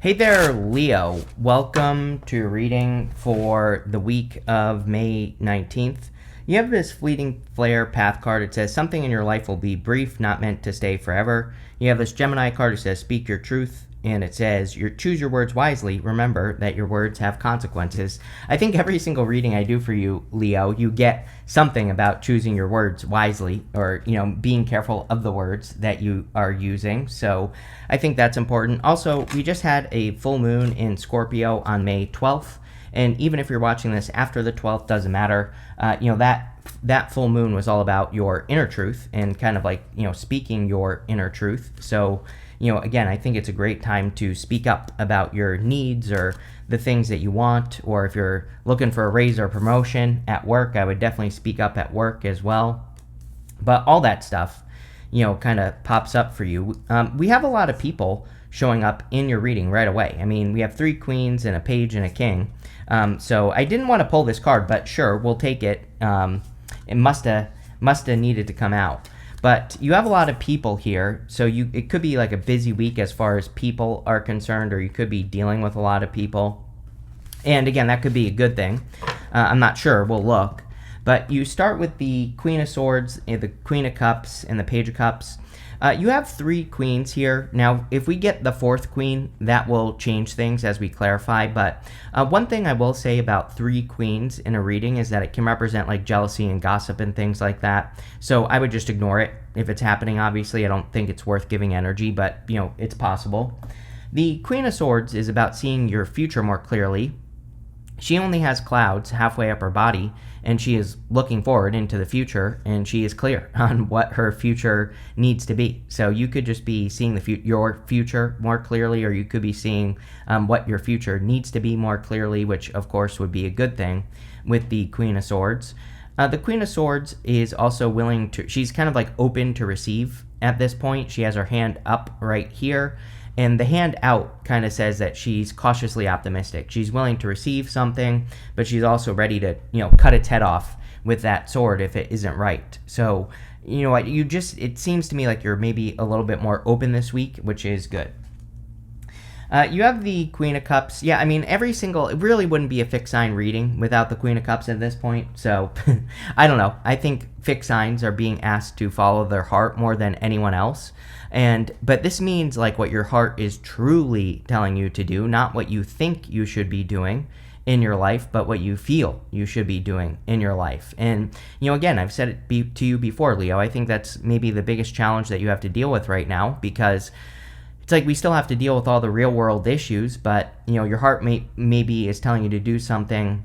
Hey there, Leo. Welcome to your reading for the week of May 19th. You have this fleeting flare path card. It says something in your life will be brief, not meant to stay forever. You have this Gemini card. It says speak your truth. And it says choose your words wisely. Remember that your words have consequences. I think every single reading I do for you, Leo, you get something about choosing your words wisely, or being careful of the words that you are using. So I think that's important. Also, we just had a full moon in Scorpio on May 12th. And even if you're watching this after the 12th, doesn't matter. That full moon was all about your inner truth and kind of like, speaking your inner truth. So, again, I think it's a great time to speak up about your needs or the things that you want, or if you're looking for a raise or promotion at work, I would definitely speak up at work as well. But all that stuff, kind of pops up for you. We have a lot of people showing up in your reading right away. I mean, we have 3 queens and a page and a king. So I didn't want to pull this card, but sure, we'll take it. It must have needed to come out. But you have a lot of people here, so it could be like a busy week as far as people are concerned, or you could be dealing with a lot of people. And again, that could be a good thing. I'm not sure. We'll look. But you start with the Queen of Swords, the Queen of Cups, and the Page of Cups. You have 3 queens here. Now, if we get the 4th queen, that will change things as we clarify. But one thing I will say about 3 queens in a reading is that it can represent like jealousy and gossip and things like that. So I would just ignore it if it's happening. Obviously, I don't think it's worth giving energy, but it's possible. The Queen of Swords is about seeing your future more clearly. She only has clouds halfway up her body, and she is looking forward into the future, and she is clear on what her future needs to be. So you could just be seeing your future more clearly, or you could be seeing what your future needs to be more clearly, which of course would be a good thing with the Queen of Swords. The Queen of Swords is also she's kind of like open to receive at this point. She has her hand up right here. And the hand out kind of says that she's cautiously optimistic. She's willing to receive something, but she's also ready to, cut its head off with that sword if it isn't right. So, what, it seems to me like you're maybe a little bit more open this week, which is good. You have the Queen of Cups. Yeah, I mean, it really wouldn't be a fixed sign reading without the Queen of Cups at this point. So, I don't know. I think fixed signs are being asked to follow their heart more than anyone else. But this means like what your heart is truly telling you to do, not what you think you should be doing in your life, but what you feel you should be doing in your life. And, again, I've said it to you before, Leo, I think that's maybe the biggest challenge that you have to deal with right now, because it's like we still have to deal with all the real world issues, but, your heart maybe is telling you to do something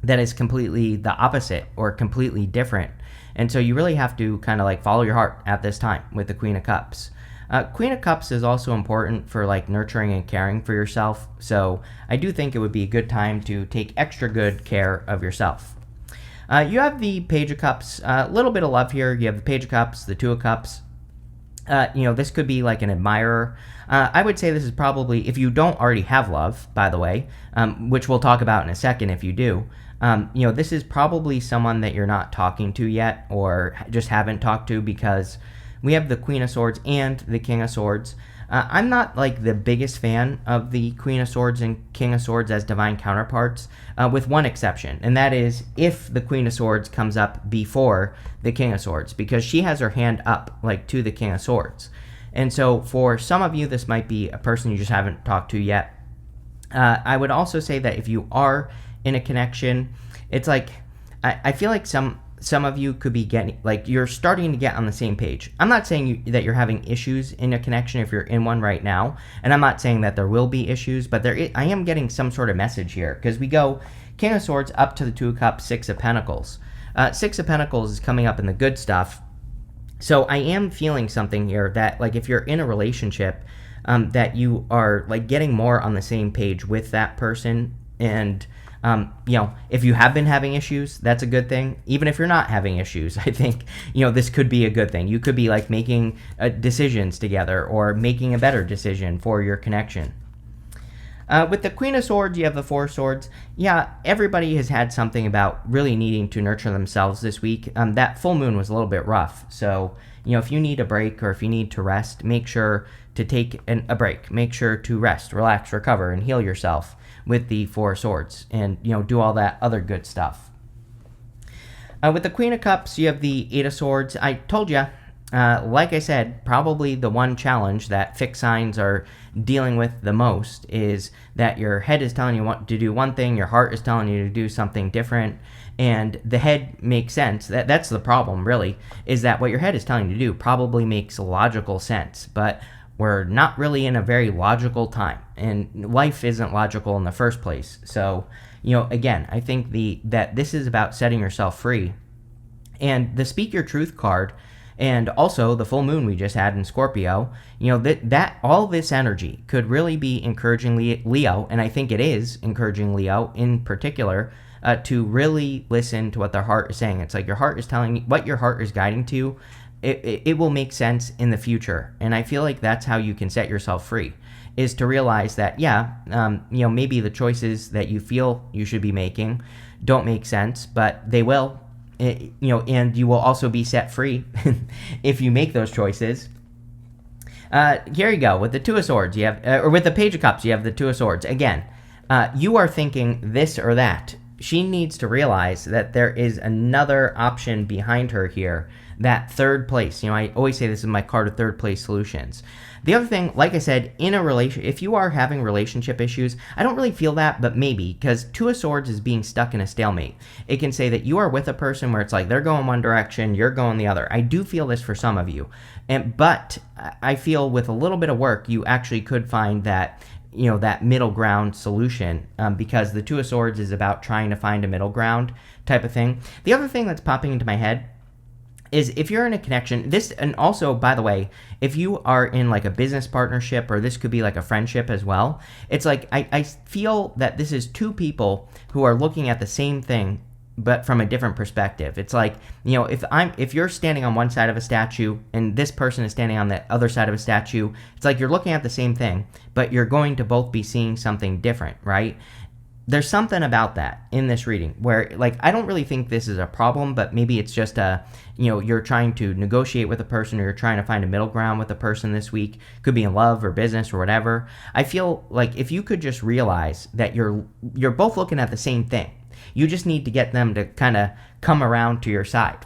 that is completely the opposite or completely different. And so you really have to kind of like follow your heart at this time with the Queen of Cups. Queen of Cups is also important for like nurturing and caring for yourself. So I do think it would be a good time to take extra good care of yourself. You have the Page of Cups. A little bit of love here. You have the Page of Cups, the Two of Cups. This could be like an admirer. I would say this is probably, if you don't already have love, by the way, which we'll talk about in a second if you do, this is probably someone that you're not talking to yet, or just haven't talked to, because we have the Queen of Swords and the King of Swords. I'm not like the biggest fan of the Queen of Swords and King of Swords as divine counterparts, with one exception, and that is if the Queen of Swords comes up before the King of Swords, because she has her hand up like to the King of Swords. And so for some of you, this might be a person you just haven't talked to yet. I would also say that if you are in a connection, it's like I feel like some of you could be getting, like, you're starting to get on the same page. I'm not saying that you're having issues in a connection if you're in one right now, and I'm not saying that there will be issues, but I am getting some sort of message here, because we go King of Swords up to the Two of Cups, Six of Pentacles. Six of Pentacles is coming up in the good stuff. So I am feeling something here that, like, if you're in a relationship, that you are like getting more on the same page with that person. And if you have been having issues, that's a good thing. Even if you're not having issues, I think, this could be a good thing. You could be like making decisions together, or making a better decision for your connection. With the Queen of Swords, you have the Four of Swords. Yeah, everybody has had something about really needing to nurture themselves this week. That full moon was a little bit rough. So, if you need a break or if you need to rest, make sure to take a break. Make sure to rest, relax, recover, and heal yourself with the Four of Swords and, do all that other good stuff. With the Queen of Cups, you have the Eight of Swords. I told you, like I said, probably the one challenge that fixed signs are dealing with the most is that your head is telling you to do one thing, your heart is telling you to do something different, and the head makes sense. That's the problem, really, is that what your head is telling you to do probably makes logical sense, but we're not really in a very logical time, and life isn't logical in the first place. So, again, I think that this is about setting yourself free. And the Speak Your Truth card, and also the full moon we just had in Scorpio, that all this energy could really be encouraging Leo, and I think it is encouraging Leo in particular, to really listen to what their heart is saying. It's like your heart is telling you what your heart is guiding to. It will make sense in the future, and I feel like that's how you can set yourself free, is to realize that maybe the choices that you feel you should be making don't make sense, but they will. And you will also be set free if you make those choices. Here you go with the Two of Swords. You have, or with the Page of Cups, you have the Two of Swords. Again, you are thinking this or that. She needs to realize that there is another option behind her here. That third place. I always say this is my card of third place solutions. The other thing, like I said, in a relationship, if you are having relationship issues, I don't really feel that, but maybe, because Two of Swords is being stuck in a stalemate. It can say that you are with a person where it's like they're going one direction, you're going the other. I do feel this for some of you, but I feel with a little bit of work, you actually could find that that middle ground solution, because the Two of Swords is about trying to find a middle ground type of thing. The other thing that's popping into my head is if you're in a connection, and also, by the way, if you are in like a business partnership, or this could be like a friendship as well, it's like I feel that this is two people who are looking at the same thing but from a different perspective. It's like, if you're standing on one side of a statue and this person is standing on the other side of a statue, it's like you're looking at the same thing, but you're going to both be seeing something different, right? There's something about that in this reading where, like, I don't really think this is a problem, but maybe it's just you're trying to negotiate with a person, or you're trying to find a middle ground with a person this week. Could be in love or business or whatever. I feel like if you could just realize that you're both looking at the same thing, you just need to get them to kind of come around to your side.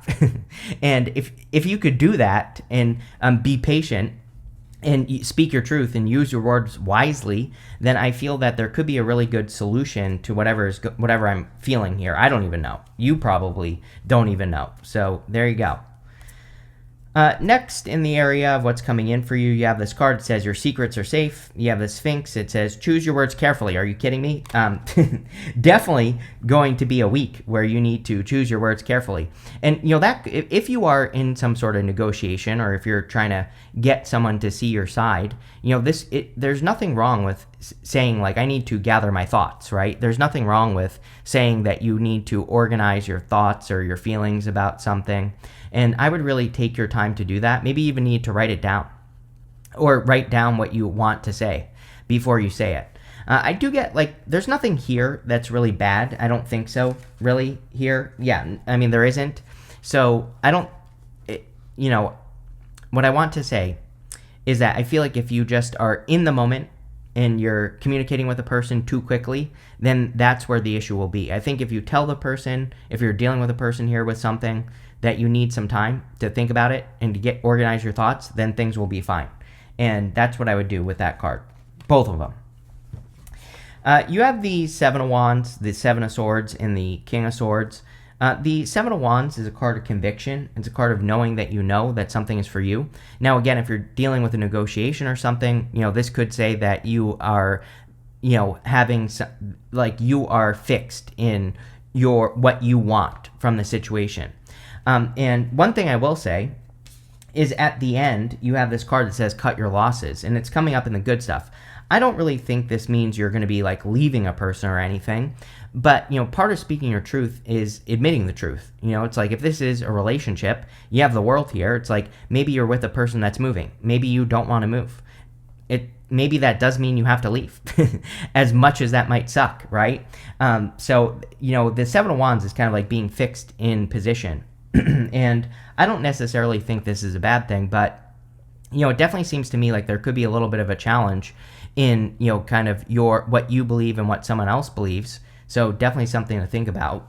And if you could do that and be patient and speak your truth and use your words wisely, then I feel that there could be a really good solution to whatever I'm feeling here. I don't even know. You probably don't even know. So there you go. Next, in the area of what's coming in for you, you have this card that says your secrets are safe. You have the Sphinx. It says choose your words carefully. Are you kidding me? Definitely going to be a week where you need to choose your words carefully. And that if you are in some sort of negotiation, or if you're trying to get someone to see your side, there's nothing wrong with saying, like, I need to gather my thoughts, right? There's nothing wrong with saying that you need to organize your thoughts or your feelings about something. And I would really take your time to do that. Maybe even need to write it down, or write down what you want to say before you say it. I do get, like, there's nothing here that's really bad. I don't think so, really, here. Yeah, I mean, there isn't. So I don't, what I want to say is that I feel like if you just are in the moment and you're communicating with a person too quickly, then that's where the issue will be. I think if you tell the person, if you're dealing with a person here with something, that you need some time to think about it and to organize your thoughts, then things will be fine. And that's what I would do with that card. Both of them. You have the Seven of Wands, the Seven of Swords, and the King of Swords. The Seven of Wands is a card of conviction. It's a card of knowing that you know that something is for you. Now, again, if you're dealing with a negotiation or something, this could say that you are, having, you are fixed in what you want from the situation. And one thing I will say is at the end, you have this card that says cut your losses, and it's coming up in the good stuff. I don't really think this means you're going to be like leaving a person or anything, but part of speaking your truth is admitting the truth. It's like, if this is a relationship, you have the world here. It's like, maybe you're with a person that's moving. Maybe you don't want to move. maybe that does mean you have to leave, as much as that might suck, right? So, the Seven of Wands is kind of like being fixed in position. And I don't necessarily think this is a bad thing, but, it definitely seems to me like there could be a little bit of a challenge in, kind of what you believe and what someone else believes. So definitely something to think about.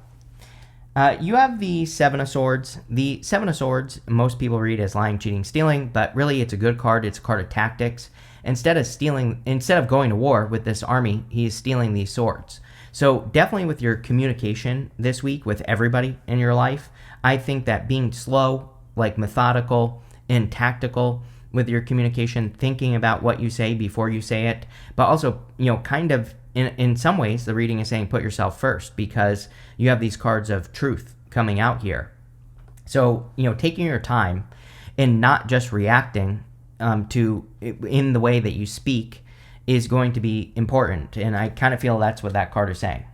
You have the Seven of Swords. The Seven of Swords, most people read as lying, cheating, stealing, but really it's a good card. It's a card of tactics. Instead of going to war with this army, he's stealing these swords. So definitely with your communication this week with everybody in your life, I think that being slow, like methodical and tactical with your communication, thinking about what you say before you say it, but also, kind of in some ways, the reading is saying put yourself first, because you have these cards of truth coming out here. So, taking your time and not just reacting in the way that you speak is going to be important. And I kind of feel that's what that card is saying.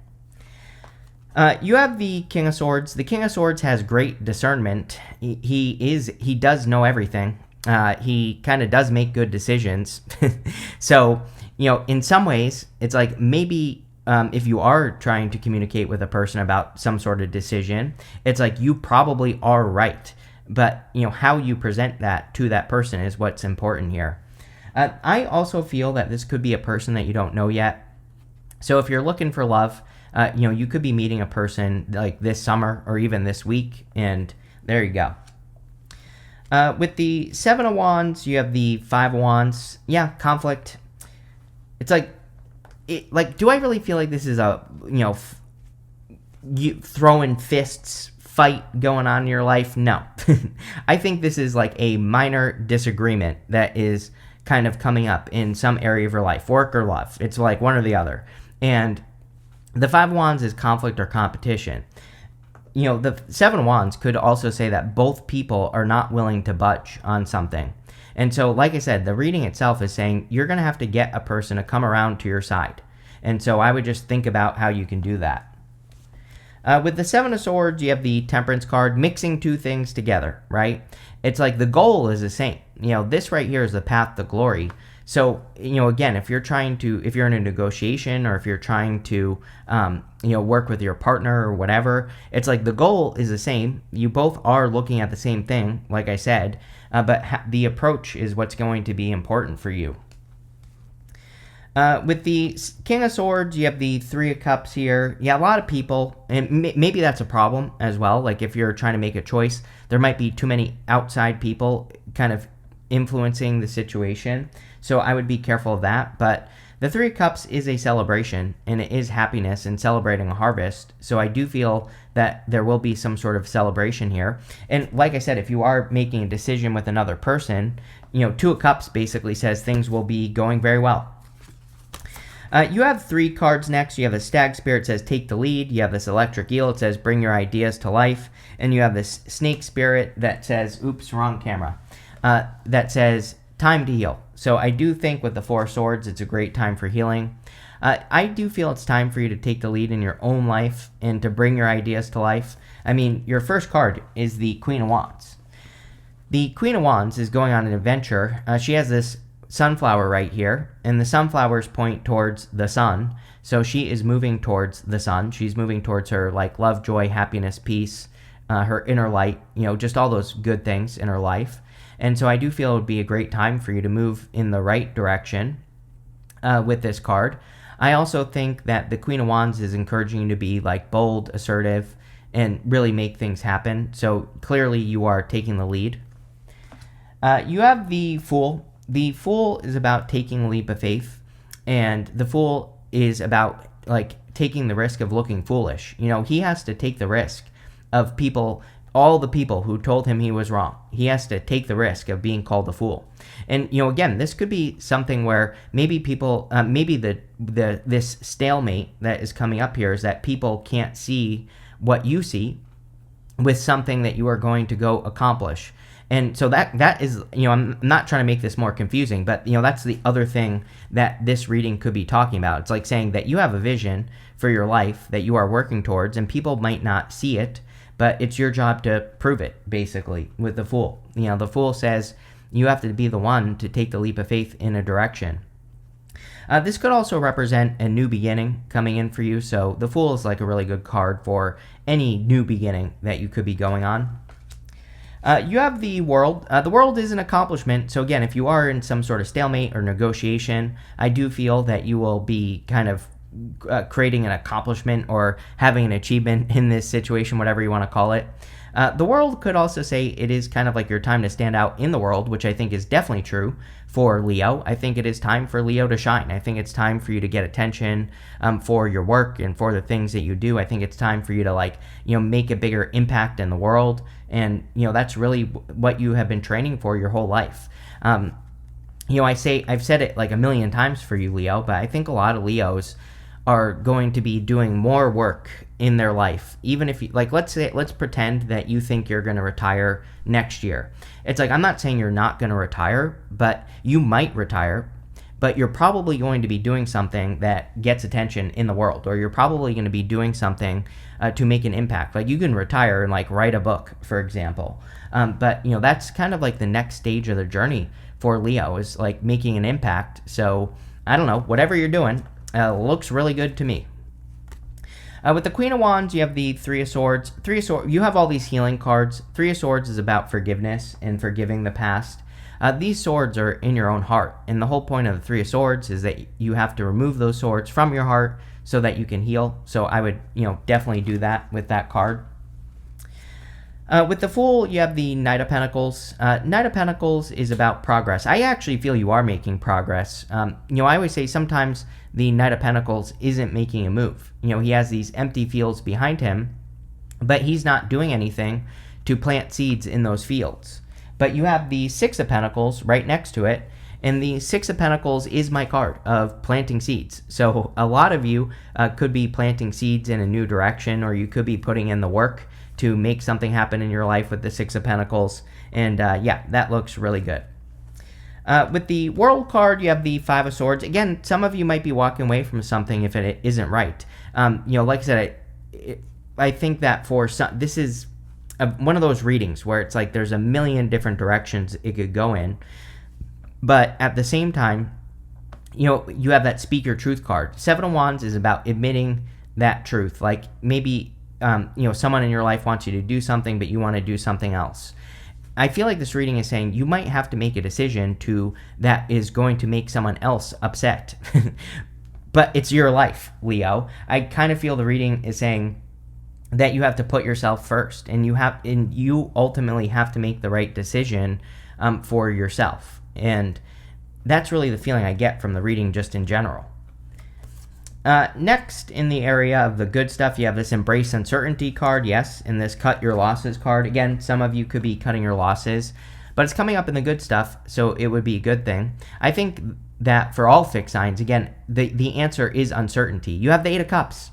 You have the King of Swords. The King of Swords has great discernment. He does know everything. He kind of does make good decisions. So, in some ways, it's like maybe if you are trying to communicate with a person about some sort of decision, it's like you probably are right. But, how you present that to that person is what's important here. I also feel that this could be a person that you don't know yet. So if you're looking for love, you could be meeting a person like this summer or even this week, and there you go. With the Seven of Wands, you have the Five of Wands. Yeah, conflict. It's like, do I really feel like this is a, you throwing fists fight going on in your life? No. I think this is like a minor disagreement that is kind of coming up in some area of your life, work or love. It's like one or the other. And the Five of Wands is conflict or competition. The Seven of Wands could also say that both people are not willing to budge on something. And so, like I said, the reading itself is saying you're going to have to get a person to come around to your side. And so I would just think about how you can do that. With the Seven of Swords, you have the Temperance card, mixing two things together, right? It's like the goal is the same. This right here is the path to glory. So, again, if you're in a negotiation, or if you're trying to, work with your partner or whatever, it's like the goal is the same. You both are looking at the same thing, like I said, but the approach is what's going to be important for you. With the King of Swords, you have the Three of Cups here. Yeah, a lot of people, and maybe that's a problem as well. Like if you're trying to make a choice, there might be too many outside people kind of influencing the situation. So I would be careful of that. But the Three of Cups is a celebration, and it is happiness and celebrating a harvest. So I do feel that there will be some sort of celebration here. And like I said, if you are making a decision with another person, Two of Cups basically says things will be going very well. You have three cards next. You have the Stag Spirit, says take the lead. You have this Electric Eel, it says bring your ideas to life. And you have this Snake Spirit that says, oops, wrong camera, that says time to heal. So I do think with the Four of Swords, it's a great time for healing. I do feel it's time for you to take the lead in your own life and to bring your ideas to life. I mean, your first card is the Queen of Wands. The Queen of Wands is going on an adventure. She has this sunflower right here, and the sunflowers point towards the sun. So she is moving towards the sun. She's moving towards her like love, joy, happiness, peace, her inner light, just all those good things in her life. And so I do feel it would be a great time for you to move in the right direction with this card. I also think that the Queen of Wands is encouraging you to be like bold, assertive, and really make things happen. So clearly you are taking the lead. You have the Fool. The Fool is about taking a leap of faith, and the Fool is about like taking the risk of looking foolish. He has to take the risk of all the people who told him he was wrong. He has to take the risk of being called a fool. And again, this could be something where maybe people, this stalemate that is coming up here is that people can't see what you see with something that you are going to go accomplish. And so that is, I'm not trying to make this more confusing, but, that's the other thing that this reading could be talking about. It's like saying that you have a vision for your life that you are working towards, and people might not see it, but it's your job to prove it, basically, with the Fool. The Fool says you have to be the one to take the leap of faith in a direction. This could also represent a new beginning coming in for you, so the Fool is like a really good card for any new beginning that you could be going on. You have the World. The World is an accomplishment, so again, if you are in some sort of stalemate or negotiation, I do feel that you will be kind of creating an accomplishment or having an achievement in this situation, whatever you want to call it. The World could also say it is kind of like your time to stand out in the world, which I think is definitely true for Leo. I think it is time for Leo to shine. I think it's time for you to get attention for your work and for the things that you do. I think it's time for you to make a bigger impact in the world. And, that's really what you have been training for your whole life. I've said it like a million times for you, Leo, but I think a lot of Leos are going to be doing more work in their life. Even if let's pretend that you think you're going to retire next year. It's like, I'm not saying you're not going to retire, but you might retire, but you're probably going to be doing something that gets attention in the world, or you're probably going to be doing something to make an impact. Like, you can retire and write a book, for example. But that's kind of like the next stage of the journey for Leo, is like making an impact. So I don't know, whatever you're doing, looks really good to me. With the Queen of Wands, you have the Three of Swords. You have all these healing cards. Three of Swords is about forgiveness and forgiving the past. These swords are in your own heart, and the whole point of the Three of Swords is that you have to remove those swords from your heart so that you can heal. So I would, definitely do that with that card. With the Fool, you have the Knight of Pentacles. Knight of Pentacles is about progress. I actually feel you are making progress. I always say sometimes the Knight of Pentacles isn't making a move. He has these empty fields behind him, but he's not doing anything to plant seeds in those fields. But you have the Six of Pentacles right next to it, and the Six of Pentacles is my card of planting seeds. So a lot of you could be planting seeds in a new direction, or you could be putting in the work to make something happen in your life with the Six of Pentacles. And that looks really good. With the World card, you have the Five of Swords. Again, some of you might be walking away from something if it isn't right. Like I said, I think that for some, this is one of those readings where it's like there's a million different directions it could go in. But at the same time, you have that Speak Your Truth card. Seven of Wands is about admitting that truth. Like, maybe someone in your life wants you to do something, but you want to do something else. I feel like this reading is saying you might have to make a decision that is going to make someone else upset. But it's your life, Leo. I kind of feel the reading is saying that you have to put yourself first, and you ultimately have to make the right decision for yourself. And that's really the feeling I get from the reading just in general. Next, in the area of the good stuff, you have this Embrace Uncertainty card, yes, and this Cut Your Losses card. Again, some of you could be cutting your losses, but it's coming up in the good stuff, so it would be a good thing. I think that for all fixed signs, again, the answer is uncertainty. You have the Eight of Cups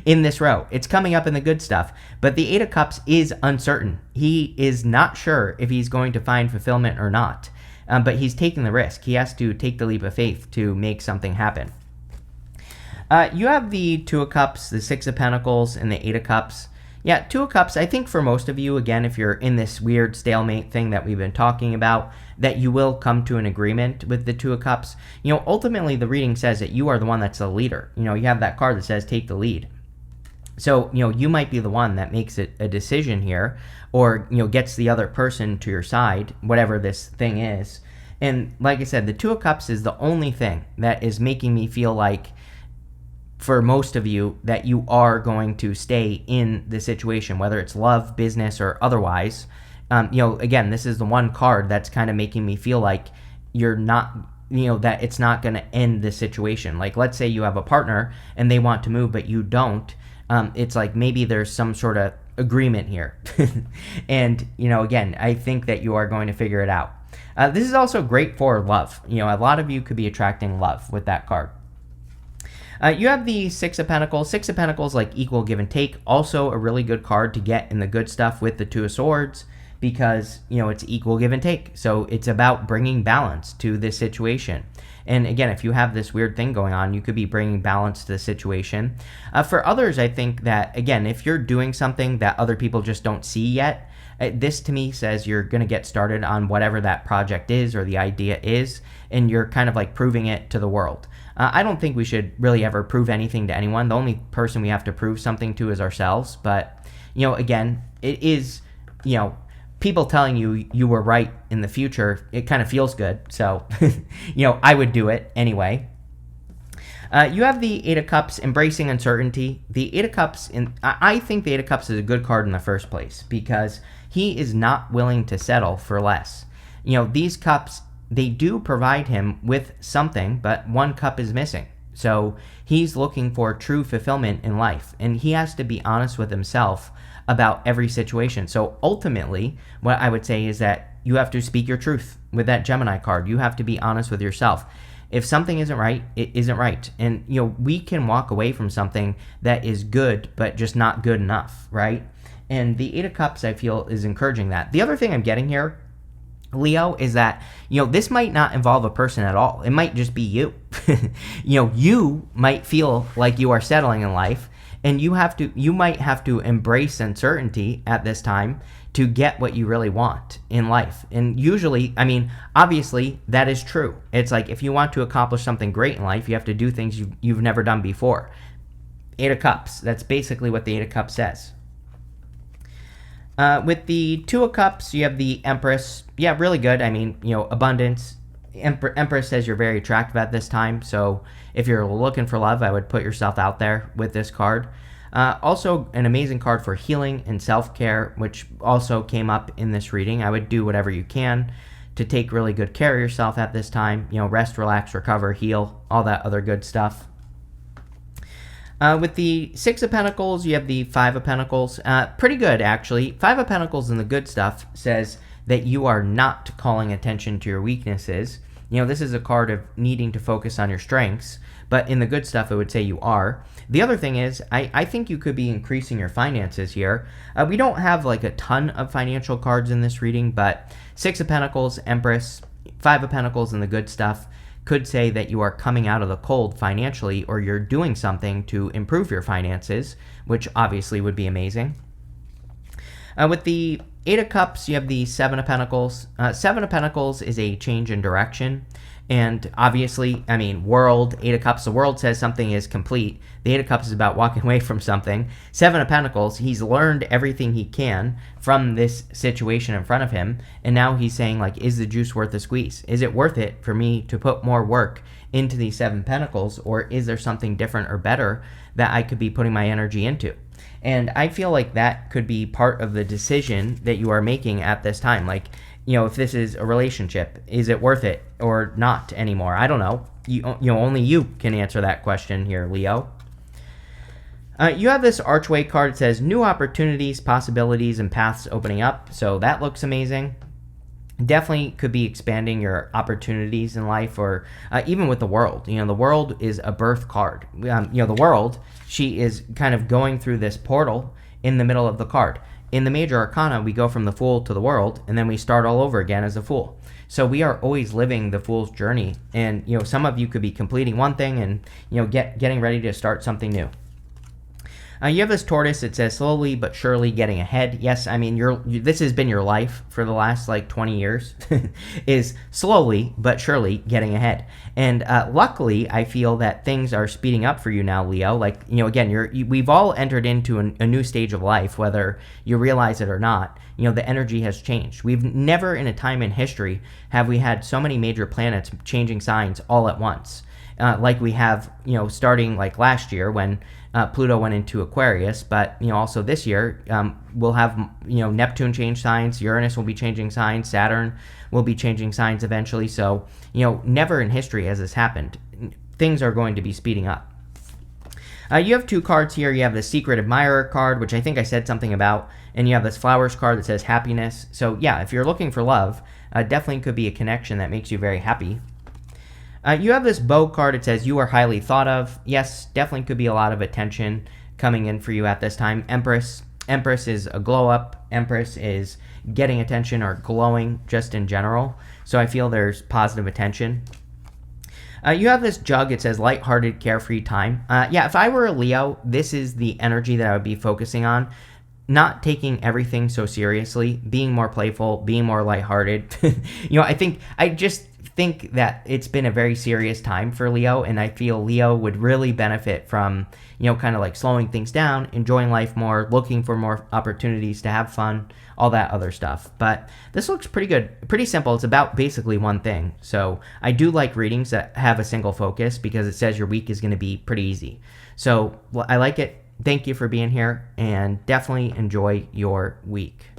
in this row. It's coming up in the good stuff, but the Eight of Cups is uncertain. He is not sure if he's going to find fulfillment or not, but he's taking the risk. He has to take the leap of faith to make something happen. You have the Two of Cups, the Six of Pentacles, and the Eight of Cups. Yeah, Two of Cups, I think for most of you, again, if you're in this weird stalemate thing that we've been talking about, that you will come to an agreement with the Two of Cups. Ultimately, the reading says that you are the one that's the leader. You have that card that says take the lead. So, you might be the one that makes a decision here, or, gets the other person to your side, whatever this thing is. And like I said, the Two of Cups is the only thing that is making me feel like, for most of you, that you are going to stay in the situation, whether it's love, business, or otherwise. Again, this is the one card that's kind of making me feel like you're not, that it's not going to end the situation. Like, let's say you have a partner and they want to move, but you don't. It's like maybe there's some sort of agreement here. And, again, I think that you are going to figure it out. This is also great for love. A lot of you could be attracting love with that card. You have the Six of Pentacles. Six of Pentacles, like equal give and take. Also a really good card to get in the good stuff with the Two of Swords, because, it's equal give and take. So it's about bringing balance to this situation. And again, if you have this weird thing going on, you could be bringing balance to the situation. For others, I think that, again, if you're doing something that other people just don't see yet, This to me says you're going to get started on whatever that project is or the idea is, and you're kind of like proving it to the world. I don't think we should really ever prove anything to anyone. The only person we have to prove something to is ourselves. But, again, it is, people telling you you were right in the future, it kind of feels good. So, I would do it anyway. You have the Eight of Cups, embracing uncertainty. The Eight of Cups, I think the Eight of Cups is a good card in the first place because he is not willing to settle for less. These cups, they do provide him with something, but one cup is missing. So he's looking for true fulfillment in life, and he has to be honest with himself about every situation. So ultimately, what I would say is that you have to speak your truth with that Gemini card. You have to be honest with yourself. If something isn't right, it isn't right. And, we can walk away from something that is good, but just not good enough, right? And the Eight of Cups, I feel, is encouraging that. The other thing I'm getting here, Leo, is that, this might not involve a person at all. It might just be you. You might feel like you are settling in life, and you might have to embrace uncertainty at this time to get what you really want in life. And usually, obviously, that is true. It's like if you want to accomplish something great in life, you have to do things you've never done before. Eight of Cups, that's basically what the Eight of Cups says. With the Two of Cups, you have the Empress. Yeah, really good. Abundance. Empress says you're very attractive at this time. So if you're looking for love, I would put yourself out there with this card. Also, an amazing card for healing and self-care, which also came up in this reading. I would do whatever you can to take really good care of yourself at this time. Rest, relax, recover, heal, all that other good stuff. With the Six of Pentacles, you have the Five of Pentacles. Pretty good, actually. Five of Pentacles in the good stuff says that you are not calling attention to your weaknesses. This is a card of needing to focus on your strengths, but in the good stuff, it would say you are. The other thing is, I think you could be increasing your finances here. We don't have like a ton of financial cards in this reading, but Six of Pentacles, Empress, Five of Pentacles in the good stuff could say that you are coming out of the cold financially, or you're doing something to improve your finances, which obviously would be amazing. With the Eight of Cups, you have the Seven of Pentacles. Seven of Pentacles is a change in direction. And obviously, world, Eight of Cups, the world says something is complete. The Eight of Cups is about walking away from something. Seven of Pentacles, he's learned everything he can from this situation in front of him. And now he's saying, is the juice worth the squeeze? Is it worth it for me to put more work into these Seven Pentacles? Or is there something different or better that I could be putting my energy into? And I feel like that could be part of the decision that you are making at this time. If this is a relationship, is it worth it or not anymore? I don't know. Only you can answer that question here, Leo. You have this Archway card. It says new opportunities, possibilities, and paths opening up. So that looks amazing. Definitely could be expanding your opportunities in life, or even with the world. The world is a birth card. The world, she is kind of going through this portal in the middle of the card. In the major arcana, we go from the Fool to the world, and then we start all over again as a Fool. So we are always living the Fool's journey. And, some of you could be completing one thing and, getting ready to start something new. You have this Tortoise. It says slowly but surely getting ahead. Yes, this has been your life for the last 20 years, is slowly but surely getting ahead. And luckily, I feel that things are speeding up for you now, Leo. Again, we've all entered into a new stage of life, whether you realize it or not. The energy has changed. We've never in a time in history have we had so many major planets changing signs all at once. Like we have, starting last year when Pluto went into Aquarius, but, also this year we'll have, Neptune change signs, Uranus will be changing signs, Saturn will be changing signs eventually. So, never in history has this happened. Things are going to be speeding up. You have two cards here. You have the Secret Admirer card, which I think I said something about, and you have this Flowers card that says happiness. So yeah, if you're looking for love, definitely could be a connection that makes you very happy. You have this Bow card. It says you are highly thought of. Yes, definitely could be a lot of attention coming in for you at this time. Empress is a glow up. Empress is getting attention or glowing just in general. So I feel there's positive attention. You have this Jug. It says lighthearted, carefree time. Yeah, if I were a Leo, this is the energy that I would be focusing on. not taking everything so seriously, being more playful, being more lighthearted. I just think that it's been a very serious time for Leo, and I feel Leo would really benefit from, kind of like slowing things down, enjoying life more, looking for more opportunities to have fun, all that other stuff. But this looks pretty good, pretty simple. It's about basically one thing. So I do like readings that have a single focus because it says your week is going to be pretty easy. So I like it. Thank you for being here, and definitely enjoy your week.